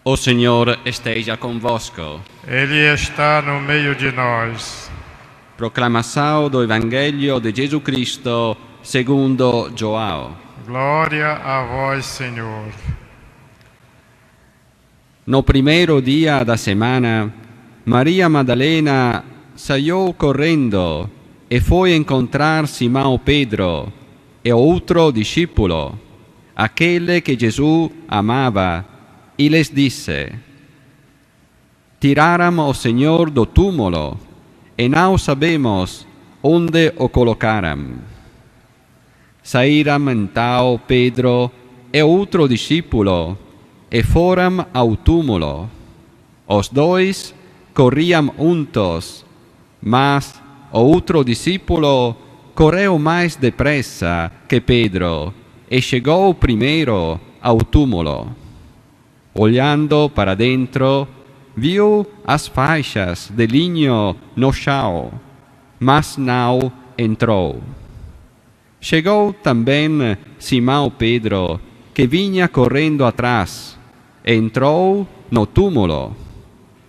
O Senhor esteja convosco. Ele está no meio de nós. Proclamação do Evangelho de Jesus Cristo segundo João. Glória a vós, Senhor. No primeiro dia da semana, Maria Madalena saiu correndo e foi encontrar Simão Pedro e outro discípulo, aquele que Jesus amava, e lhes disse: Tiraram o Senhor do túmulo e não sabemos onde o colocaram. Saíram então Pedro e outro discípulo e foram ao túmulo. Os dois corriam juntos, mas o outro discípulo correu mais depressa que Pedro e chegou primeiro ao túmulo. Olhando para dentro, viu as faixas de linho no chão, mas não entrou. Chegou também Simão Pedro, que vinha correndo atrás, entrou no túmulo.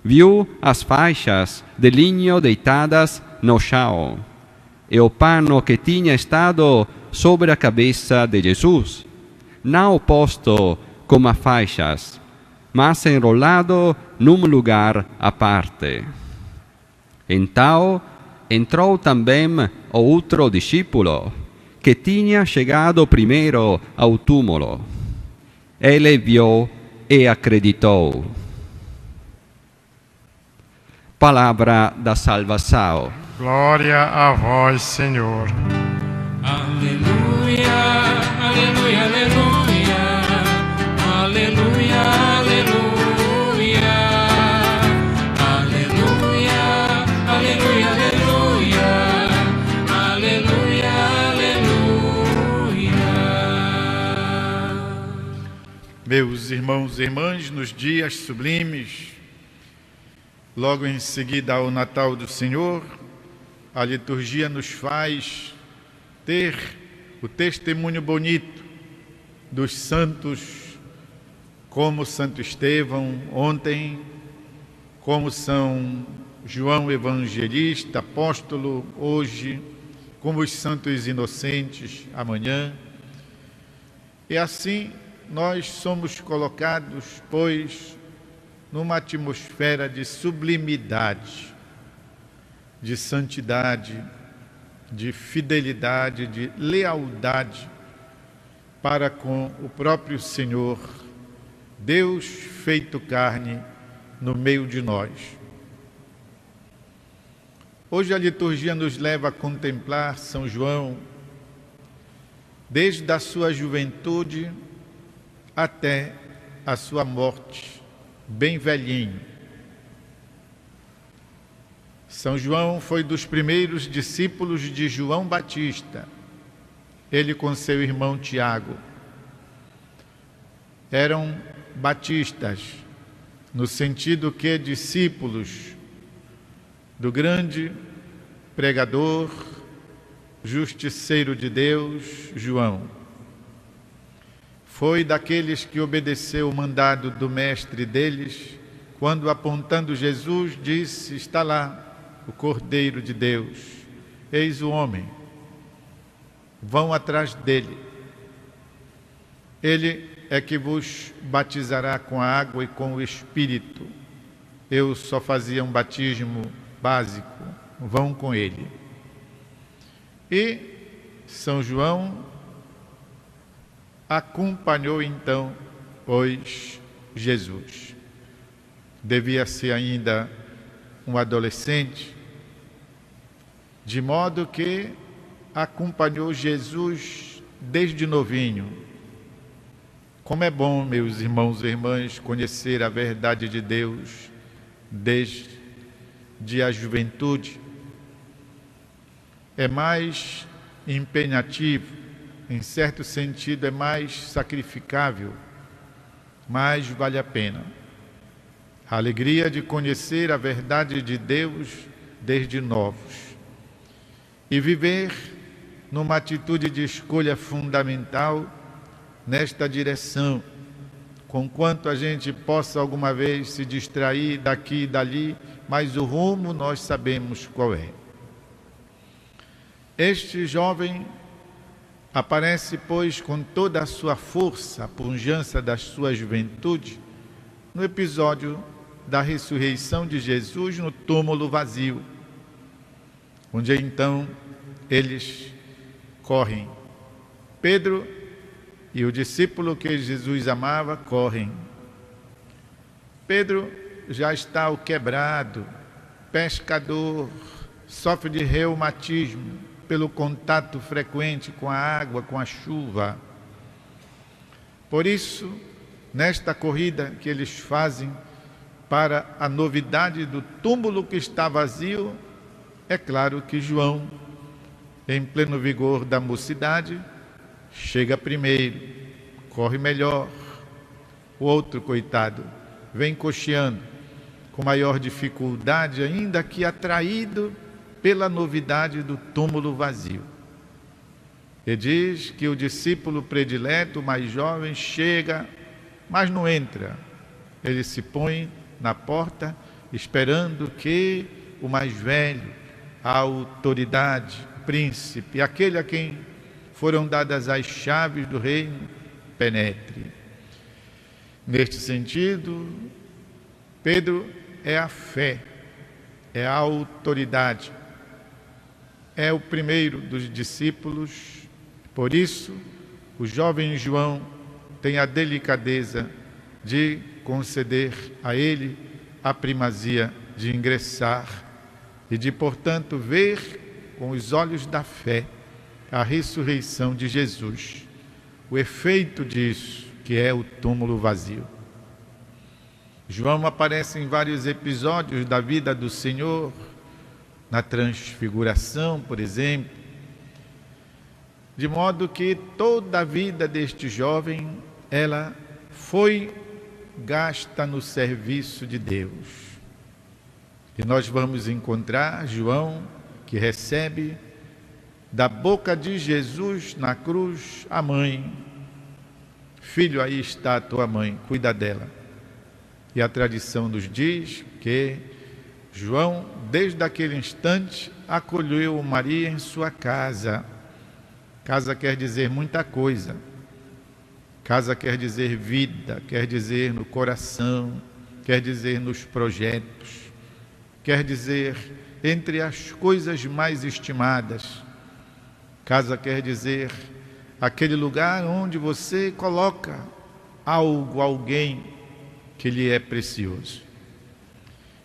Viu as faixas de linho deitadas no chão e o pano que tinha estado sobre a cabeça de Jesus, não posto como faixas, mas enrolado num lugar à parte. Então entrou também o outro discípulo, que tinha chegado primeiro ao túmulo. Ele viu e acreditou. Palavra da salvação. Glória a vós, Senhor. Aleluia, aleluia, aleluia, aleluia, aleluia, aleluia, aleluia, aleluia, aleluia, aleluia. Meus irmãos e irmãs, nos dias sublimes, logo em seguida ao Natal do Senhor, a liturgia nos faz ter o testemunho bonito dos santos, como Santo Estevão ontem, como São João Evangelista, apóstolo hoje, como os santos inocentes amanhã. E assim nós somos colocados, pois, numa atmosfera de sublimidade, de santidade, de fidelidade, de lealdade para com o próprio Senhor, Deus feito carne no meio de nós. Hoje a liturgia nos leva a contemplar São João desde a sua juventude até a sua morte, bem velhinho. São João foi dos primeiros discípulos de João Batista, ele com seu irmão Tiago. Eram batistas, no sentido que discípulos do grande pregador, justiceiro de Deus, João. Foi daqueles que obedeceu o mandado do mestre deles, quando apontando Jesus disse: está lá o Cordeiro de Deus, eis o homem, vão atrás dele. Ele é que vos batizará com a água e com o Espírito. Eu só fazia um batismo básico, vão com ele. E São João acompanhou então, pois, Jesus. Devia ser ainda um adolescente, de modo que acompanhou Jesus desde novinho. Como é bom, meus irmãos e irmãs, conhecer a verdade de Deus desde a juventude. É mais empenhativo, em certo sentido é mais sacrificável, mas vale a pena. A alegria de conhecer a verdade de Deus desde novos e viver numa atitude de escolha fundamental nesta direção, conquanto a gente possa alguma vez se distrair daqui e dali, mas o rumo nós sabemos qual é. Este jovem aparece, pois, com toda a sua força, a pujança da sua juventude, no episódio da ressurreição de Jesus no túmulo vazio, onde então eles correm. Pedro e o discípulo que Jesus amava correm. Pedro já está o quebrado, pescador, sofre de reumatismo pelo contato frequente com a água, com a chuva. Por isso, nesta corrida que eles fazem para a novidade do túmulo que está vazio, é claro que João, em pleno vigor da mocidade, chega primeiro, corre melhor. O outro, coitado, vem cocheando, com maior dificuldade, ainda que atraído pela novidade do túmulo vazio. E diz que o discípulo predileto, o mais jovem, chega, mas não entra. Ele se põe na porta, esperando que o mais velho, a autoridade, o príncipe, aquele a quem foram dadas as chaves do reino, penetre. Neste sentido, Pedro é a fé, é a autoridade, é o primeiro dos discípulos. Por isso, o jovem João tem a delicadeza de conceder a ele a primazia de ingressar e de, portanto, ver com os olhos da fé a ressurreição de Jesus, o efeito disso, que é o túmulo vazio. João aparece em vários episódios da vida do Senhor, na transfiguração, por exemplo, de modo que toda a vida deste jovem, ela foi gasta no serviço de Deus. E nós vamos encontrar João, que recebe da boca de Jesus na cruz a mãe: filho, aí está a tua mãe, cuida dela. E a tradição nos diz que João, desde aquele instante, acolheu Maria em sua casa. Casa quer dizer muita coisa. Casa quer dizer vida, quer dizer no coração, quer dizer nos projetos, quer dizer entre as coisas mais estimadas. Casa quer dizer aquele lugar onde você coloca algo, alguém que lhe é precioso.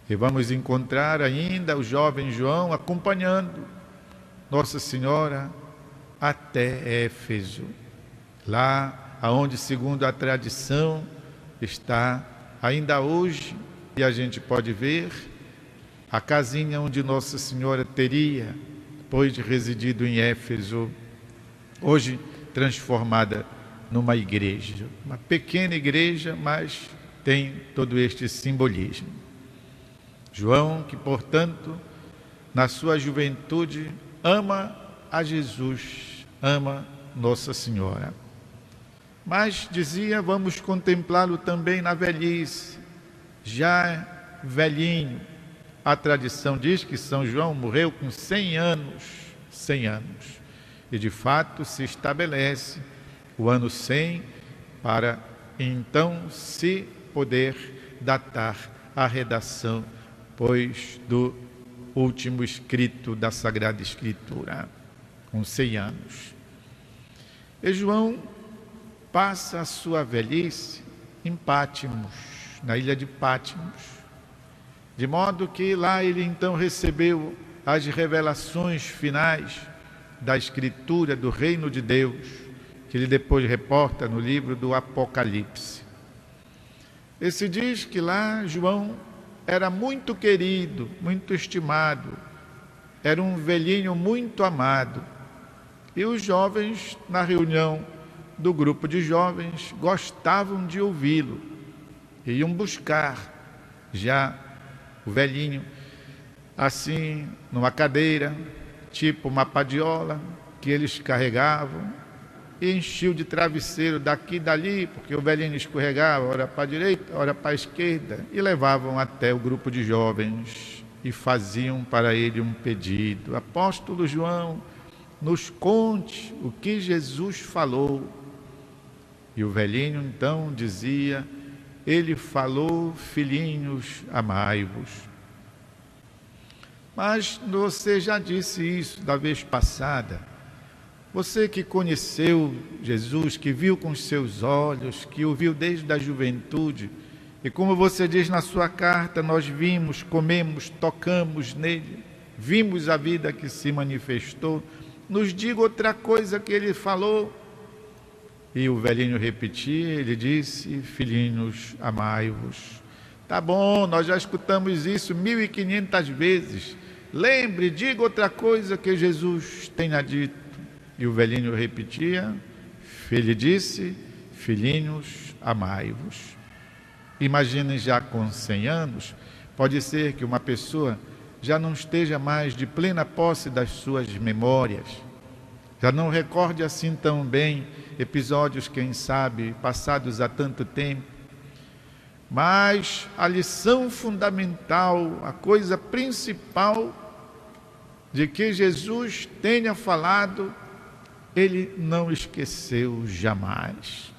E vamos encontrar ainda o jovem João acompanhando Nossa Senhora até Éfeso, lá aonde, segundo a tradição, está ainda hoje, e a gente pode ver, a casinha onde Nossa Senhora teria, depois de residido em Éfeso, hoje transformada numa igreja, uma pequena igreja, mas tem todo este simbolismo. João, que, portanto, na sua juventude, ama a Jesus, ama Nossa Senhora. Mas, dizia, vamos contemplá-lo também na velhice, já velhinho. A tradição diz que São João morreu com 100 anos, 100 anos. E, de fato, se estabelece o ano 100 para, então, se poder datar a redação, pois, do último escrito da Sagrada Escritura, com 100 anos. E João passa a sua velhice em Pátimos, na ilha de Pátimos, de modo que lá ele então recebeu as revelações finais da Escritura do Reino de Deus, que ele depois reporta no livro do Apocalipse. E se diz que lá João era muito querido, muito estimado, era um velhinho muito amado. E os jovens, na reunião do grupo de jovens, gostavam de ouvi-lo. Iam buscar já o velhinho, assim, numa cadeira, tipo uma padiola, que eles carregavam, e enchiam de travesseiro daqui e dali, porque o velhinho escorregava, ora para a direita, ora para a esquerda, e levavam até o grupo de jovens e faziam para ele um pedido: apóstolo João, nos conte o que Jesus falou. E o velhinho então dizia: ele falou, filhinhos, amai-vos. Mas você já disse isso da vez passada. Você que conheceu Jesus, que viu com os seus olhos, que o viu desde a juventude, e como você diz na sua carta, nós vimos, comemos, tocamos nele, vimos a vida que se manifestou, nos diga outra coisa que ele falou. E o velhinho repetia, ele disse: filhinhos, amai-vos. Tá bom, nós já escutamos isso 1500 vezes. Lembre, diga outra coisa que Jesus tenha dito. E o velhinho repetia, ele disse: filhinhos, amai-vos. Imaginem, já com 100 anos, pode ser que uma pessoa já não esteja mais de plena posse das suas memórias, já não recorde assim tão bem episódios, quem sabe, passados há tanto tempo. Mas a lição fundamental, a coisa principal de que Jesus tenha falado, ele não esqueceu jamais.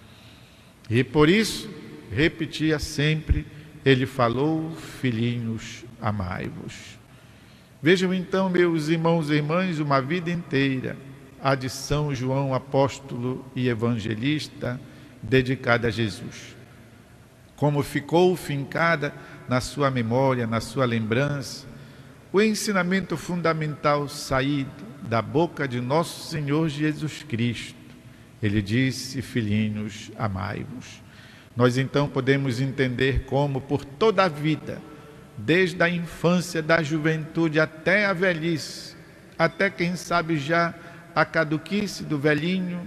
E por isso, repetia sempre, ele falou: filhinhos, amai-vos. Vejam então, meus irmãos e irmãs, uma vida inteira, a de São João, apóstolo e evangelista, dedicada a Jesus. Como ficou fincada na sua memória, na sua lembrança, o ensinamento fundamental saído da boca de nosso Senhor Jesus Cristo. Ele disse: filhinhos, amai-vos. Nós então podemos entender como por toda a vida, desde a infância, da juventude até a velhice, até quem sabe já a caduquice do velhinho,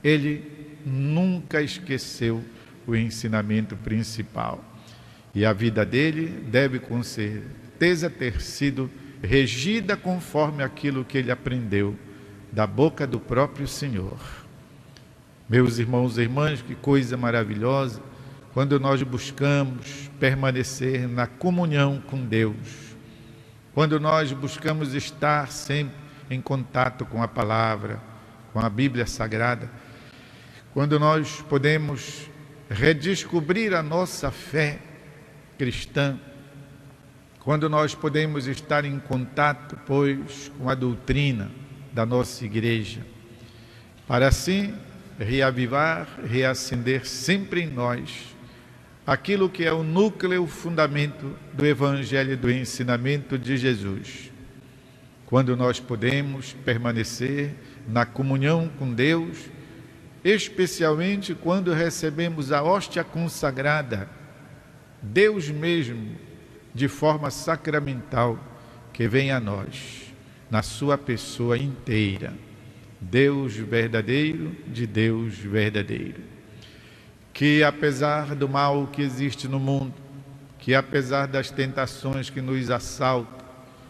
ele nunca esqueceu o ensinamento principal. E a vida dele deve com certeza ter sido regida conforme aquilo que ele aprendeu da boca do próprio Senhor. Meus irmãos e irmãs, que coisa maravilhosa quando nós buscamos permanecer na comunhão com Deus, quando nós buscamos estar sempre em contato com a palavra, com a Bíblia Sagrada, quando nós podemos redescobrir a nossa fé cristã, quando nós podemos estar em contato, pois, com a doutrina da nossa igreja, para assim reavivar, reacender sempre em nós aquilo que é o núcleo, o fundamento do Evangelho e do ensinamento de Jesus. Quando nós podemos permanecer na comunhão com Deus, especialmente quando recebemos a hóstia consagrada, Deus mesmo, de forma sacramental, que vem a nós, na sua pessoa inteira, Deus verdadeiro de Deus verdadeiro. Que apesar do mal que existe no mundo, que apesar das tentações que nos assaltam,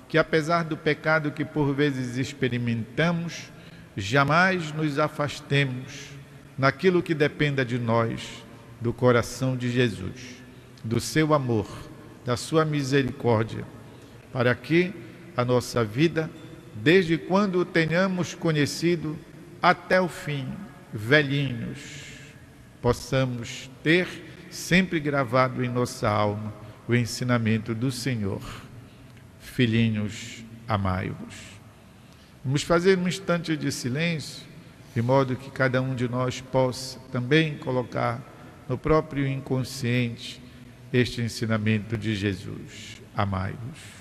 que apesar do pecado que por vezes experimentamos, jamais nos afastemos naquilo que dependa de nós, do coração de Jesus, do seu amor, da sua misericórdia, para que a nossa vida, desde quando o tenhamos conhecido até o fim, velhinhos, possamos ter sempre gravado em nossa alma o ensinamento do Senhor: filhinhos, amai-vos. Vamos fazer um instante de silêncio, de modo que cada um de nós possa também colocar no próprio inconsciente este ensinamento de Jesus: amai-vos.